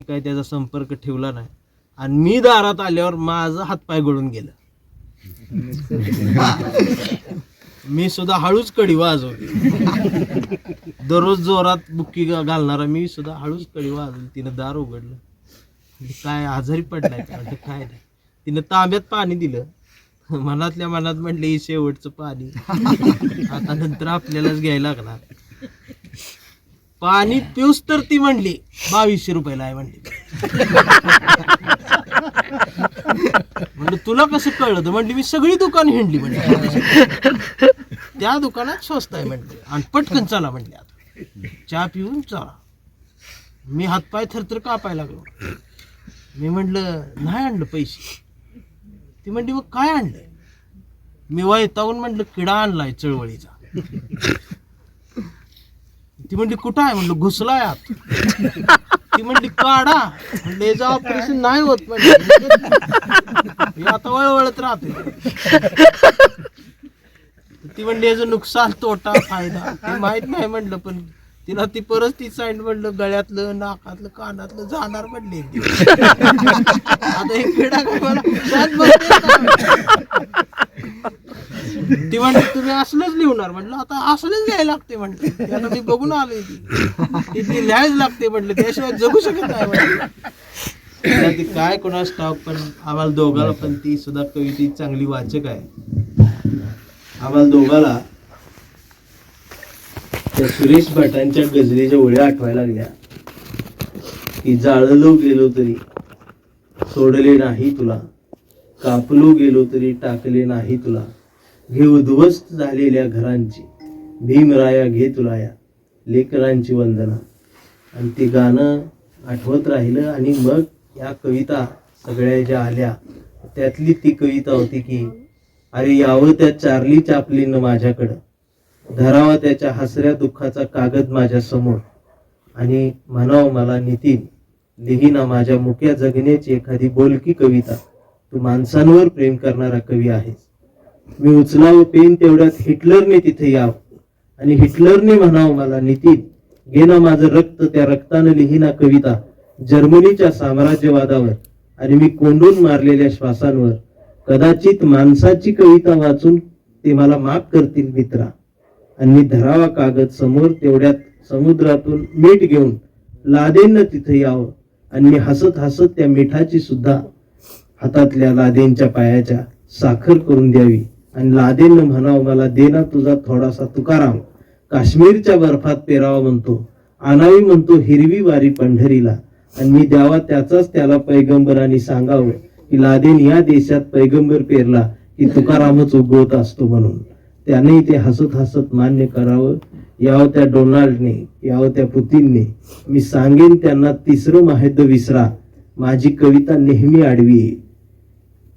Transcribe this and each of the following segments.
काय त्याचा संपर्क ठेवला नाही आणि मी दारात आल्यावर माझा हातपाय गळून गेलं. मी सुद्धा हळूच कडी वाजवली. दररोज जोरात बुक्की घालणारा मी सुद्धा हळूच कडी वाजवली. तिनं दार उघडलं. काय आजारी पडलाय का? काय नाही. तिनं तांब्यात पाणी दिलं. मनातल्या मनात म्हटले ही शेवटचं पाणी, आता नंतर आपल्यालाच घ्यायला लागणार. पाणी पिऊस तर ती म्हणली 2200 रुपयाला आहे म्हणली. म्हणजे तुला कसं कळलं? म्हणजे मी सगळी दुकान हिंडली म्हणजे त्या दुकानात स्वस्त आहे म्हणले आणि पटकन चला म्हणले आता चहा पिऊन चला. मी हातपाय थरथर कापायला लागलो. मी म्हटलं नाही आणलं पैसे. ती म्हणली मग काय आणलंय? मी वैतागून म्हटलं किडा आणलाय चळवळीचा. ती म्हणली कुठं आहे? म्हणलं घुसलाय आत. ती म्हणली काढा. म्हणलं याचं ऑपरेशन नाही होत म्हणजे आता वळवळत राहते. ती म्हणली याचं नुकसान तोटा फायदा ते माहित नाही म्हणलं, पण तिला ती परत ती साईड म्हणलं गळ्यातलं नाकातलं कानातलं जाणार म्हणले. आता हे किडा काय मला ती म्हणली तुम्ही असलंच लिहणार. म्हटलं आता असलंच घ्यायला लागते म्हटलं. आता मी बघून आलोय ती लिहायच लागते म्हटलं, त्याशिवाय जगू शकत नाही म्हटलं. ती काय कोणा स्टॉक, पण आम्हाला दोघाला पण ती सुद्धा कविता चांगली वाचक आहे. आम्हाला दोघाला त्या सुरेश भटांच्या गझलेच्या ओळ्या आठवायला लागल्या की जाळलो गेलो तरी सोडले नाही तुला, कापलो गेलो तरी टाकले नाही तुला, घे उद्ध्वस्त झालेल्या घरांची भीमराया घे तुला या लेकरांची वंदना. आणि ते गाणं आठवत राहिलं. आणि मग या कविता सगळ्या ज्या आल्या त्यातली ती कविता होती की अरे यावं त्या चार्ली चॅपलिन माझ्याकडं, धरावा त्याच्या हसऱ्या दुःखाचा कागद माझ्या समोर, आणि म्हणावं मला नितीन लिहिना माझ्या मुक्या जगण्याची एखादी बोलकी कविता, तू माणसांवर प्रेम करणारा कवी आहेस. मी उचलावं पेन तेवढ्यात हिटलरने तिथे यावं आणि हिटलरने म्हणावं मला नितीन घे ना माझं रक्त, त्या रक्तानं लिहिना कविता जर्मनीच्या साम्राज्यवादावर आणि मी कोंडून मारलेल्या श्वासांवर. कदाचित माणसाची कविता वाचून ते मला माफ करतील मित्रा, आणि मी धरावा कागद समोर तेवढ्यात समुद्रातून मीठ घेऊन लादेंना तिथे यावं आणि मी हसत हसत त्या मिठाची सुद्धा हातातल्या लादेंच्या पायाच्या साखर करून द्यावी आणि लादेंना म्हणावं मला देना तुझा थोडासा तुकाराम, काश्मीरच्या बर्फात पेरावा म्हणतो, आणावी म्हणतो हिरवी वारी पंढरीला, आणि मी द्यावा त्याचाच त्याला पैगंबरांनी सांगावं की लादेन या देशात पैगंबर पेरला की तुकारामच उगवत असतो म्हणून. त्याने ते हसत हसत मान्य करावं. यावं त्या डोनाल्डने, यावं त्या पुतीनने, मी सांगेन त्यांना तिसरं महायुद्ध विसरा, माझी कविता नेहमी आडवी आहे.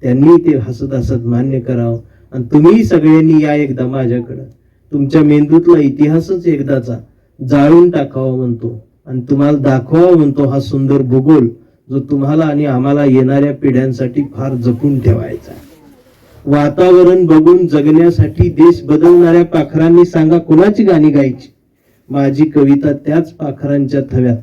त्यांनी ते हसत हसत मान्य करावं. आणि तुम्ही सगळ्यांनी या एकदा माझ्याकडं, तुमच्या मेंदूतला इतिहासच एकदाचा जाळून टाकावा म्हणतो आणि तुम्हाला दाखवावा म्हणतो हा सुंदर भूगोल जो तुम्हाला आणि आम्हाला येणाऱ्या पिढ्यांसाठी फार जपून ठेवायचा. वातावरण बघून जगण्यासाठी देश बदलणाऱ्या पाखरांनी सांगा कोणाची गाणी गायची. माझी कविता त्याच पाखरांच्या थव्यात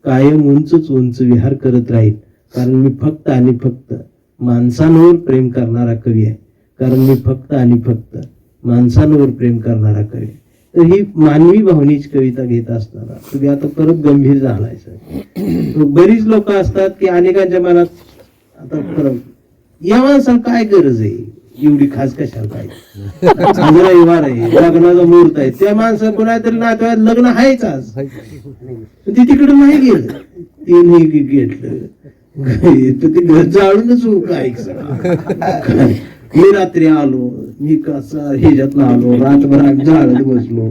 कायम उंचच उंच विहार करत राहील, कारण मी फक्त आणि फक्त माणसांवर प्रेम करणारा कवी आहे. कारण मी फक्त आणि फक्त माणसांवर प्रेम करणारा कवी. तर ही मानवी भावनेची कविता घेत असताना तुम्ही आता परत गंभीर झालाय सर. बरीच लोक असतात की अनेकांच्या मनात आता परत या माणसाला काय गरज आहे एवढी खास कशाला पाहिजे, आज रविवार आहे, लग्नाचा मुहूर्त आहे, त्या माणसं कोणातरी नातेवाईक लग्न आहेच आज, ती तिकडे नाही गेलं, ते नाही घेतलं ते घर जाळूनच काय. मी रात्री आलो, मी कसा ह्याच्यातनं आलो, रातभर आम्ही जाळत बसलो,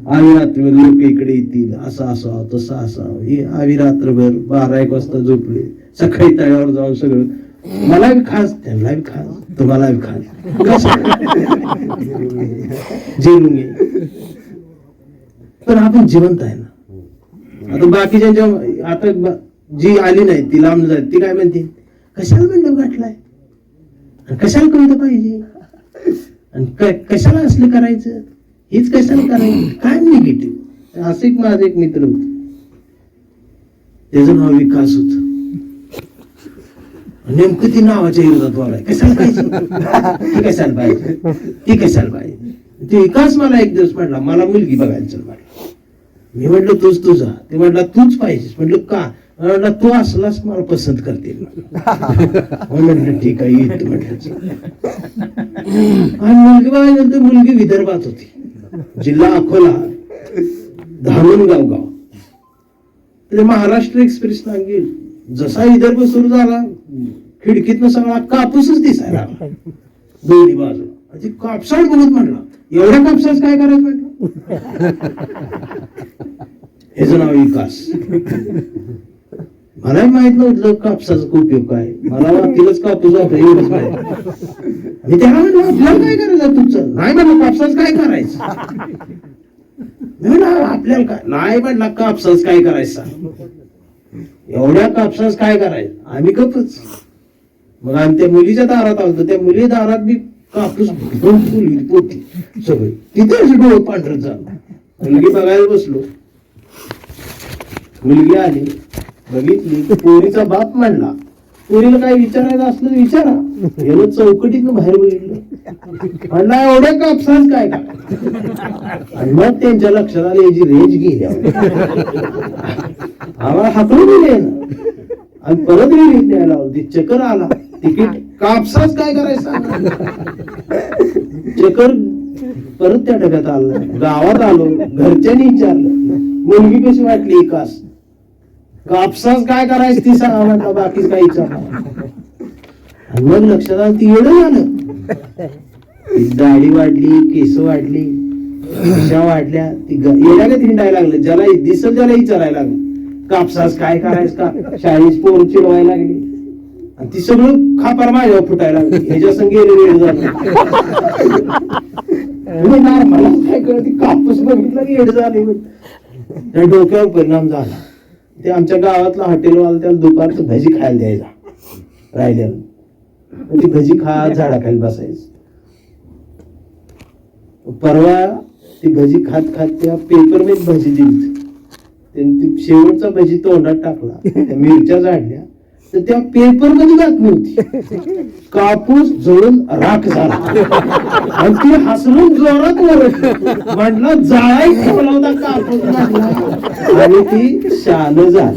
आम्ही रात्री लोक इकडे येतील, असं असावं तसं असावं, हे आम्ही रात्रभर 12-1 वाजता झोपले, सकाळी तळ्यावर जाऊन सगळं मला बी खास त्यांना बी खास तुम्हाला बी खास जेवून घे. पण आपण जिवंत आहे ना. आता बाकीच्या आता जी आली नाही ती लांब जाईल, ती काय म्हणते कशाला मंडप गाठलाय, कशाला कविता पाहिजे, आणि कशाला असलं करायचं, हेच कशाला करायचं, काय निगेटिव्ह. असं एक माझा एक मित्र होत, त्याचं नाव विकास होत. नेमकं ती नावाच्या विरोधात बोलाय. कशाला पाहिजे ती, कशाला पाहिजे ती, कशाला पाहिजे ते. विकास मला एक दिवस म्हटला मला मुलगी बघायला चल म्हटलं. मी म्हटलं तूच तुझा. ते म्हटला तूच पाहिजेस. म्हटलं का? म्हटलं तू असलास मला पसंत करते. म्हटलं ठीक आहे येतो म्हटलं. आणि मुलगी बघायनंतर मुलगी विदर्भात होती, जिल्हा अकोला, धामणगाव गाव. महाराष्ट्र एक्सप्रेस गेली. जसा विदर्भ सुरू झाला खिडकीतनं सगळा कापूसच दिसायला लागला दोन्ही बाजू. म्हणजे कापसाळ बघत म्हटला एवढ्या कापसाच काय करायचं म्हटलं. ह्याचं नाव विकास. मलाही माहित नव्हतं कापसाचा उपयोग काय. मला वाटतीलच कापूस वापर एवढंच माहिती. मी त्याला म्हटलं आपल्याला काय करायचं तुमचं. नाही म्हटलं कापसाच काय करायचं. आपल्याला काय नाही म्हटलं कापसाच काय करायचं. एवढ्या कापसाच काय करायचं. आम्ही गपच. मग आम्ही त्या मुलीच्या दारात आलो. त्या मुली दारात बी कापूस पोती सगळी. तिथे असे डोळे पांढरत झालं. मुलगी बघायला बसलो. मुलगी आली बघितली. पोरीचा बाप म्हणला पोरीला काय विचारायचं असलं विचारा. याला चौकटीतनं बाहेर बघितलं. म्हणला एवढ्या कापसाच काय करायचं. आणि मग त्यांच्या लक्षात आलं याची रेंज गेली. आम्हाला हाकलून दिले ना. आणि परत रिलीज द्यायला होती. चक्कर आला. तिकीट कापसाच काय करायचं. चक्कर परत त्या डब्यात आलं. गावात आलो. घरच्यांनी विचारलं मुलगी कशी वाटली. विकास कापसाच काय करायचं ती सांगा म्हटलं. बाकीच काही विचारलं. आणि मग लक्षात आलं ती एवढं झालं. दाढी वाढली, केस वाढली, मिशा वाढल्या. ती येड्या का हिंडायला लागलं. ज्याला दिसल त्याला विचारायला लागलं कापसाच काय करायचं का. शाळेत पोर चिडवायला लागली. आणि ती सगळं खापर माझ्यावर फुटायला लागली. ह्याच्या संग वेळ झालं. मला काय कळत कापूस बघितलं की येड झाले. त्या डोक्यावर परिणाम झाला. ते आमच्या गावातला हॉटेलवाला त्याला दुपारचं भजी खायला द्यायचा राहिल्याला. ती भजी खात झाडाखाली बसायचं. परवा ती भजी खात खात त्या पेपर मध्ये भजी दिली. त्यांनी शेवटचा भजी तोंडात टाकला. त्या मिरच्या झाडल्या तर त्या पेपर मध्ये बातमी होती कापूस जळून राख झाला. आणि ती हसरून जोरात म्हटलं जाळाय ठेवला होता कापूस म्हटला. आणि ती शान झालं.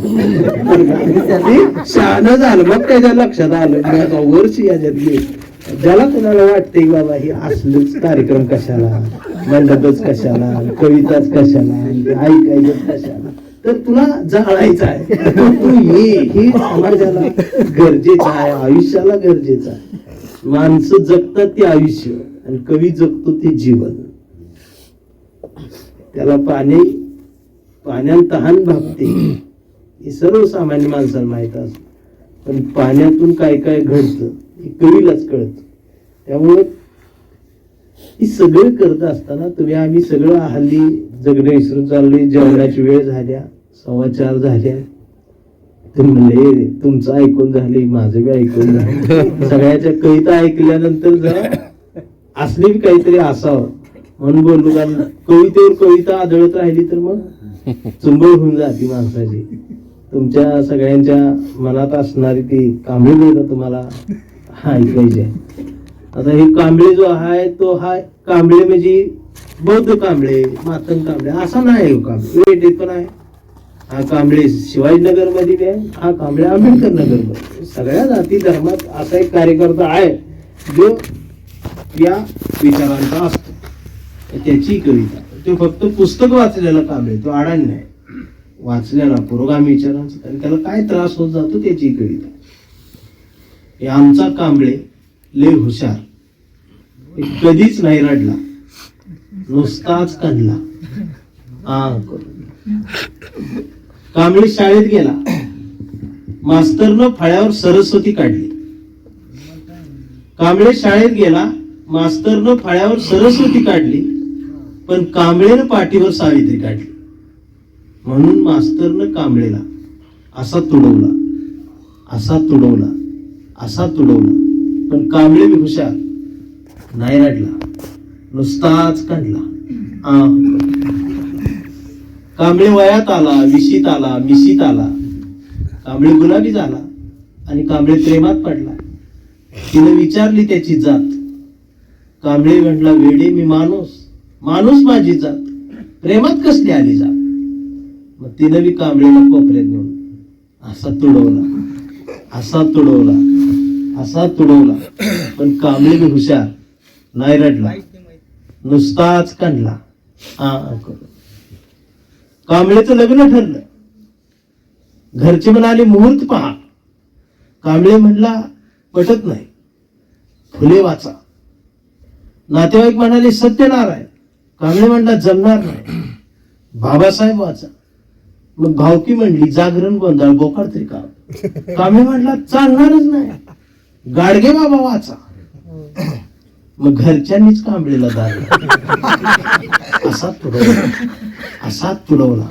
मग त्याच्या लक्षात आलं वर्ष याच्यात ज्याला कोणाला वाटतंय बाबा हे असलंच कार्यक्रम कशाला, मंडपच कशाला, कविताच कशाला, ऐकायचंच कशाला, तर तुला जाळायचं आहे. तू ये. हे समाजाला गरजेचं आहे, आयुष्याला गरजेचं आहे. माणसं जगतात ते आयुष्य आणि कवी जगतो ते जीवन. त्याला पाण्यात तहान भागते हे सर्वसामान्य माणसाला माहित असत. पण पाण्यातून काय काय घडतं हे कवीलाच कळत. त्यामुळे ही सगळं करत असताना आम्ही सगळं हल्ली जगणं विसरून चाललोय. जेवणाची वेळ झाल्या, 4:15 झाल्या. ते म्हणले तुमचं ऐकून झाले, माझं बी ऐकून झालं. सगळ्याच्या कविता ऐकल्यानंतर जरा असली काहीतरी असावं म्हणून बोललो. कारण कवितेवर कविता आदळत राहिली तर मग चुंबळ होऊन जाते माणसाची. तुमच्या सगळ्यांच्या मनात असणारी ती कांबळे बोलता तुम्हाला ऐकायची आहे. आता हे कांबळे जो आहे तो हा कांबळे म्हणजे बौद्ध कांबळे, मातंग कांबळे असा नाही. कांबळे पण आहे. हा कांबळे शिवाजीनगर मध्ये आहे, हा कांबळे आंबेडकर नगर मध्ये. सगळ्या जाती धर्मात असा एक कार्यकर्ता आहे जो या विचारांचा असतो. त्याची कविता तो फक्त पुस्तक वाचलेला कांबळे, तो अडाणी नाही. वाचलेला पुरोगामी विचारांचा, आणि त्याला काय त्रास होत जातो त्याची कविता. हे आमचा कांबळे लय हुशार, कधीच नाही रडला, नुसताच काढला. कांबळे शाळेत गेला, मास्तरनं फळ्यावर सरस्वती काढली. कांबळे शाळेत गेला, मास्तरनं फळ्यावर सरस्वती काढली, पण कांबळेनं पाठीवर सावित्री काढली. म्हणून मास्तरनं कांबळेला असा तुडवला, असा तुडवला, असा तुडवला, पण कांबळे बी हुशार, नाही रडला, नुसताच काढला. कांबळे वयात आला, विशीत आला, मिशीत आला. कांबळे गुलाबी झाला, आणि कांबळे प्रेमात पडला. तिने विचारली त्याची जात. कांबळे म्हटला, वेडे मी माणूस, माणूस माझी जात, प्रेमात कसली आली जात. मग तिने बी कांबळेला कोपऱ्यात घेऊन असा तुडवला, असा तुडवला, असा तुडवला. पण कांबळे बी हुशार, नाही रडला, नुसताच काढला. कांबळेचं लग्न ठरलं. घरचे म्हणाले मुहूर्त पहा. कांबळे म्हणला पटत नाही, फुले वाचा. नातेवाईक म्हणाले सत्यनारायण. कांबळे म्हणला जमणार नाही, बाबासाहेब वाचा. मग भावकी म्हणली जागरण गोंधळ बोकाड तरी का. कांबळे म्हणला चालणारच नाही, गाडगे बाबा वाचा. मग घरच्यांनीच कांबळेला दारला. असा तुडवला, असा तुडवला,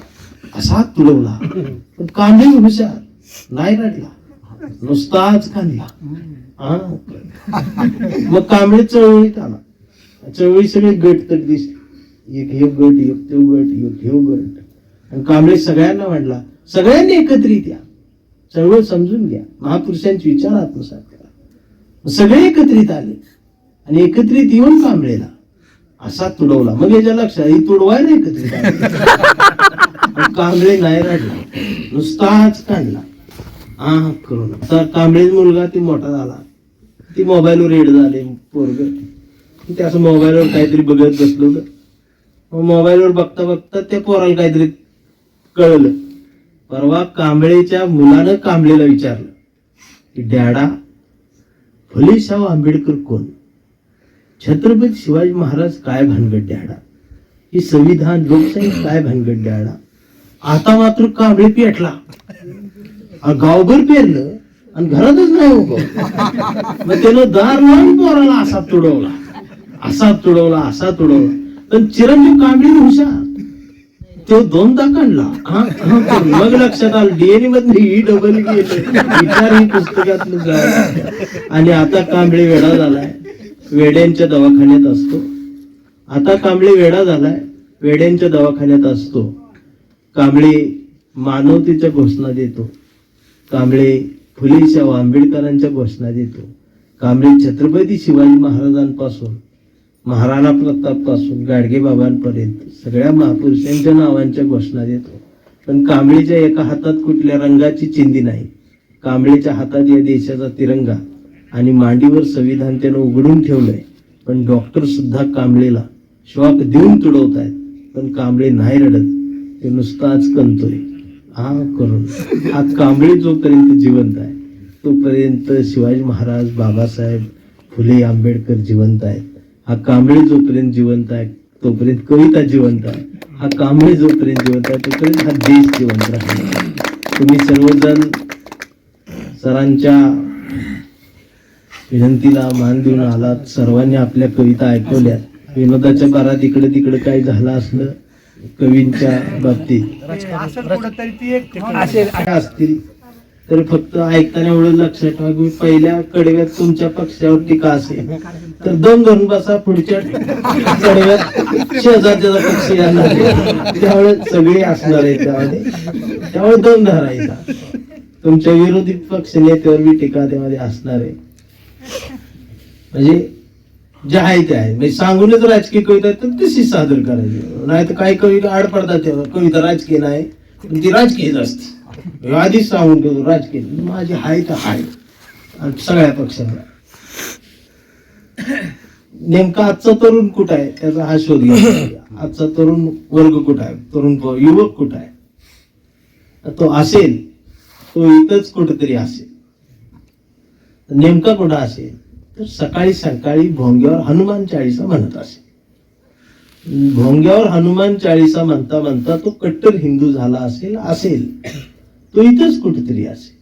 असा तुडवला. पण कांबळे हुशार, नाही रडला, नुसताच कांदला. मग कांबळे चळवळीत आला. चळवळी सगळे गट तर दिसले, एक हे गट, एक तो गट, एक हे गट. आणि कांबळे सगळ्यांना म्हणला, सगळ्यांनी एकत्रित या, चळवळ समजून घ्या, महापुरुषांचे विचार आत्मसात करा. सगळे एकत्रित आले आणि एकत्रित येऊन कांबळेला असा तुडवला. मग याच्या लक्षात ही तुडवायला एकत्रित आले. कांबळे नाही रडला, नुसताच काढला. करून तर कांबळे मुलगा ती मोठा झाला, ती मोबाईलवर रेड झाले पोरग. ते असं मोबाईलवर काहीतरी बघत बसलो तर मोबाईलवर बघता बघता त्या पोराला काहीतरी कळलं. परवा कांबळेच्या मुलानं कांबळेला विचारलं की डॅडा, फुले शाहू आंबेडकर कोण? छत्रपती शिवाजी महाराज काय भानगड डॅडा? ही संविधान लोकशाही काय भानगड डॅडा? आता मात्र कांबळे पेटला, गावभर पेरलं आणि घरातच नाही उभं. मग त्यानं दार लावून पोराला असा तुडवला, असा तुडवला, असा तुडवला. पण चिरंजीव कांबळे हुशार, तो दोनदा काढला. मग लक्षात आलं डीएनए मधले ही डबल विचार ही पुस्तकातलं झालं. आणि आता कांबळे वेडा झालाय, वेड्यांच्या दवाखान्यात असतो. आता कांबळे वेडा झालाय, वेड्यांच्या दवाखान्यात असतो. कांबळे मानवतेच्या घोषणा देतो. कांबळे फुले शाहू आंबेडकरांच्या घोषणा देतो. कांबळे छत्रपती शिवाजी महाराजांपासून, महाराणा प्रताप पासून गाडगे बाबांपर्यंत सगळ्या महापुरुषांच्या नावांच्या घोषणा देतो. पण कांबळेच्या एका हातात कुठल्या रंगाची चिंधी नाही. कांबळेच्या हातात या देशाचा तिरंगा आणि मांडीवर संविधान त्यानं उघडून ठेवलंय. पण डॉक्टर सुद्धा कांबळेला श्वाप देऊन तुडवतायत. पण कांबळे नाही रडत, ते नुसताच कणतोय. करून आज कांबळे जोपर्यंत जिवंत आहे तोपर्यंत शिवाजी महाराज, बाबासाहेब, फुले, आंबेडकर जिवंत आहेत. हा कांबळे जोपर्यंत जिवंत आहे तोपर्यंत कविता जिवंत आहे. हा कांबळे जोपर्यंत जिवंत आहे तोपर्यंत हा देश जिवंत राहील. तुम्ही सर्वजण सरांच्या विनंतीला मान देऊन आलात. सर्वांनी आपल्या कविता ऐकवल्या. विनोदाच्या बारात इकडे तिकडे काही झालं असलं कवींच्या बाबतीत असतील तर फक्त ऐकताना एवढं लक्षात ठेवा की पहिल्या कडव्यात तुमच्या पक्षावर टीका असेल तर दम धरून बसा. पुढच्या कडव्यात शेजारचा पक्ष येणार, त्यावेळेस सगळे असणार आहे त्यामध्ये, त्यामुळे दम धरायचा. तुमच्या विरोधी पक्ष नेत्यावर बी टीका त्यामध्ये असणार आहे. म्हणजे जे आहे ते आहे. म्हणजे सांगूनच राजकीय कविता तर तशी सादर करायची. नाही तर काही कविता आड पडतात तेव्हा कविता राजकीय नाही, पण ती राजकीयच असते. आधीच सांगून ठेवतो राजकीय माझी हाय तर हाय. सगळ्या पक्षाला नेमका आजचा तरुण कुठं आहे त्याचा हा शोध घ्या. आजचा तरुण वर्ग कुठं आहे, तरुण युवक कुठं आहे? तो असेल तो इथंच कुठेतरी असेल. नेमका कुठं असेल तर सकाळी सकाळी भोंग्यावर हनुमान चाळीसा म्हणत असेल. भोंग्यावर हनुमान चाळीसा म्हणता म्हणता तो कट्टर हिंदू झाला असेल तो इथंच कुठेतरी असेल.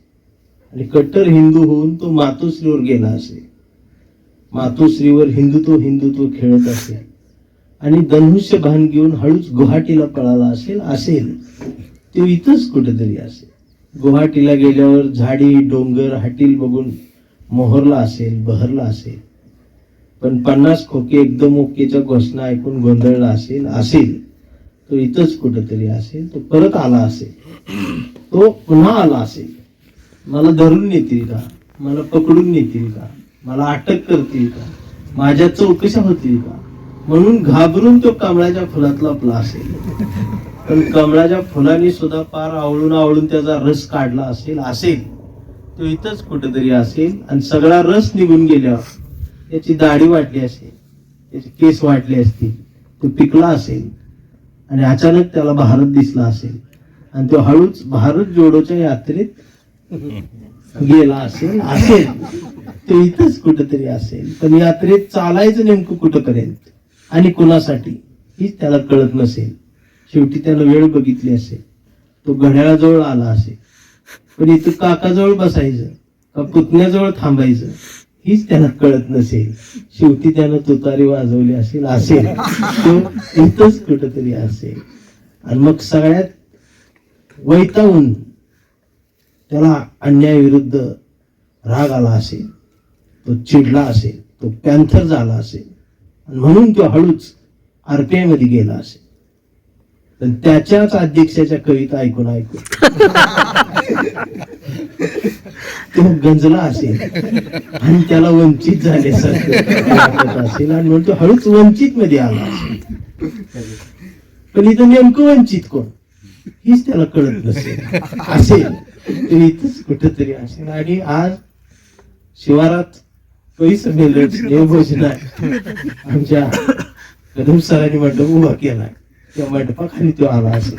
आणि कट्टर हिंदू होऊन तो मातोश्रीवर गेला असेल. मातोश्रीवर हिंदुत्व खेळत असेल आणि धनुष्य भान घेऊन हळूच गुवाहाटीला पळाला असेल तो इथंच कुठेतरी असेल. गुवाहाटीला गेल्यावर झाडी डोंगर हाटील बघून मोहरला असेल, बहरला असेल. पण 50 खोके एकदम ओकेच्या घोषणा ऐकून गोंधळला असेल तो इथंच कुठेतरी असेल. तो परत आला असेल, तो पुन्हा आला असेल. मला धरून नेतील का, मला पकडून नेतील का, मला अटक करतील का, माझ्या चौकशा होतील का, म्हणून घाबरून तो कमळाच्या फुलातला आपला असेल. पण कमळाच्या फुलाने सुद्धा पार आवळून आवळून त्याचा रस काढला असेल तो इथंच कुठेतरी असेल. आणि सगळा रस निघून गेल्यावर त्याची दाढी वाटली असेल, त्याचे केस वाटले असतील, तो पिकला असेल आणि अचानक त्याला भारत दिसला असेल आणि तो हळूच भारत जोडोच्या यात्रेत गेला असेल तो इथंच कुठेतरी असेल. पण यात्रेत चालायचं नेमकं कुठपर्यंत आणि कुणासाठी हीच त्याला कळत नसेल. शेवटी त्याला वेळ बघितली असेल, तो घड्याळाजवळ आला असेल, पण इथं काकाजवळ बसायचं का पुतण्याजवळ थांबायचं हीच त्याला कळत नसेल. शेवटी त्यानं तुतारी वाजवली असेल तो इथंच कुठेतरी असेल. आणि मग सगळ्यात वैतागून त्याला अन्यायाविरुद्ध राग आला असेल, तो चिडला असेल, तो पॅन्थर झाला असेल आणि म्हणून तो हळूच RPI मध्ये गेला असेल. पण त्याच्याच अध्यक्षाच्या कविता ऐकून तो गंजला असेल आणि त्याला वंचित झाल्यासारखं वाटत असेल आणि म्हणून तो हळूच वंचित मध्ये आला असेल. पण इथं नेमकं वंचित कोण हीच त्याला कळत असेल तो इथंच कुठेतरी असेल. आणि आज शिवारात कवी संमेलन देवभोजना आमच्या कदम सरांनी मंडप उभा केला, त्या मंडपाखाली तो आला असेल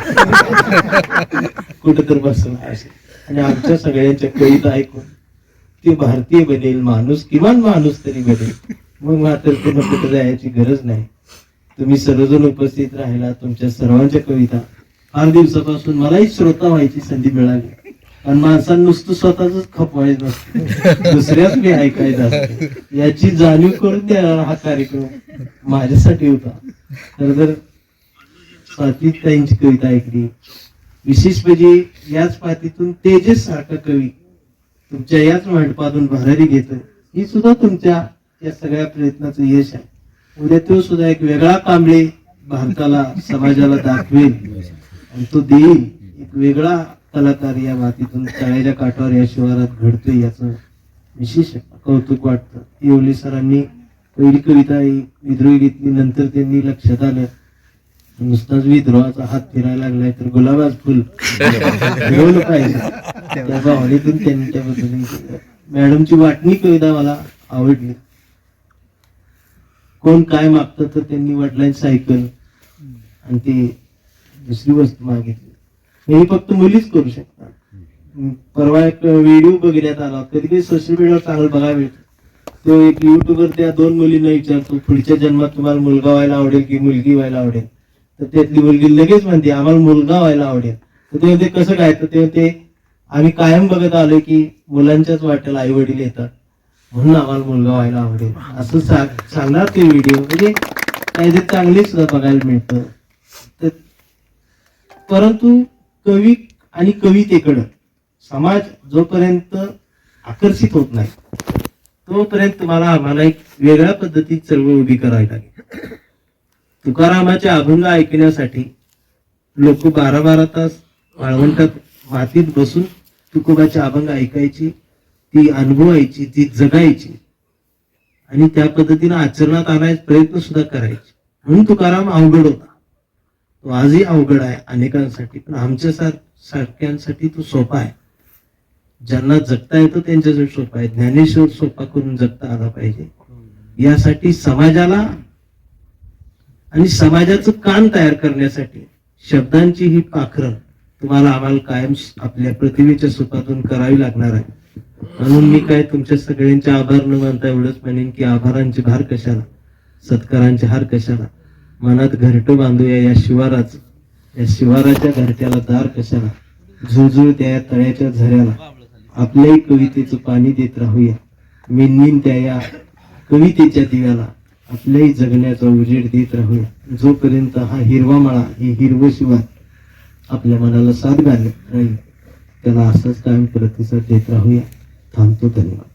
कुठेतरी बसला असेल आणि आमच्या सगळ्यांच्या कविता ऐकून ते भारतीय बनेल माणूस, किमान माणूस तरी बनेल. मग मात्र त्यांना कुठे जायची गरज नाही. तुम्ही सर्वजण उपस्थित राहिला, तुमच्या सर्वांच्या कविता फार दिवसापासून मलाही श्रोता व्हायची संधी मिळाली. आणि माणसानं नुसतं स्वतःच खपवायचं नसतं, दुसऱ्याच मी ऐकायचं असतं याची जाणीव करून द्यायला हा कार्यक्रम माझ्यासाठी होता. तर स्वातीताईंची कविता ऐकली, विशेष म्हणजे याच पातीतून तेजस सारखा कवी तुमच्या याच मंडपातून भरारी घेतो, ही सुद्धा तुमच्या या सगळ्या प्रयत्नाचं यश आहे. उद्या तो सुद्धा एक वेगळा कांबळे भारताला समाजाला दाखवेल आणि तो देईल. एक वेगळा कलाकार या मातीतून तळ्याच्या काठावर या शिवारात घडतोय याचं विशेष कौतुक वाटतं. येवले सरांनी पहिली कविता विद्रोही घेतली, नंतर त्यांनी लक्षात आलं नुसताच विद्रोहाचा हात फिरायला लागलाय तर गुलाबाच फुल फिरवलं पाहिजे. त्या भावनेतून त्यांनी त्या पद्धतीने मॅडमची वाटणी कविता मला आवडली. कोण काय मागतं तर त्यांनी वडिलांची सायकल आणि ती दुसरी वस्तू मागितली. हे फक्त मुलीच करू शकतात. परवा एक व्हिडिओ बघण्यात आला, कधी कधी सोशल मीडियावर चांगलं बघायला मिळतं. तो एक युट्यूबर त्या दोन मुलींना विचारतो पुढच्या जन्मात तुम्हाला मुलगा व्हायला आवडेल की मुलगी व्हायला आवडेल, तर त्यातली मुलगी लगेच म्हणते आम्हाला मुलगा व्हायला आवडेल. तर ते कसं काय, तर ते आम्ही कायम बघत आलोय की मुलांच्याच वाट्याला आई वडील येतात म्हणून आम्हाला मुलगा व्हायला आवडेल असं सांगणार ते व्हिडिओ. म्हणजे काहीतरी चांगले सुद्धा बघायला मिळतं. तर परंतु कवी आणि कवितेकडं समाज जोपर्यंत आकर्षित होत नाही तोपर्यंत आम्हाला एक वेगळ्या पद्धतीत चळवळ उभी करावी लागेल. तुकारामाचे अभंग ऐकण्यासाठी लोक 12-12 तास वाळवंटात मातीत बसून तुकोबाचे अभंग ऐकायची, ती अनुभवायची, ती जगायची आणि त्या पद्धतीने आचरणात आणायचा प्रयत्न सुद्धा करायचे. म्हणून तुकाराम अवघड होता. तो आजही अवघड आहे अनेकांसाठी, पण आमच्या सारख्यांसाठी तो सोपा आहे. ज्यांना जगता येतं त्यांच्यासाठी सोपा आहे. ज्ञानेश्वर सोपा करून जगता आला पाहिजे यासाठी समाजाला आणि समाजाचं कान तयार करण्यासाठी शब्दांची ही पाखरण तुम्हाला आम्हाला कायम आपल्या प्रतिमेच्या सुखातून करावी लागणार आहे. म्हणून मी काय तुमच्या सगळ्यांचे आभार न मानता एवढंच म्हणेन की आभारांचे भार कशाला, सत्कारांचे हार कशाला, मनात घरटं बांधूया या शिवाराचं, या शिवाराच्या घरट्याला दार कशाला, झुळझुळ त्या तळ्याच्या झऱ्याला आपल्याही कवितेचं पाणी देत राहूया. मिनमिन त्या या कवितेच्या दिव्याला आपल्याही जगण्याचा उजेड देत राहूया. जोपर्यंत हा हिरवा मळा, हे हिरवं शिवार आपल्या मनाला साथ घालत राहील त्याला असंच कायम प्रतिसाद देत राहूया. थांबतो. धन्यवाद.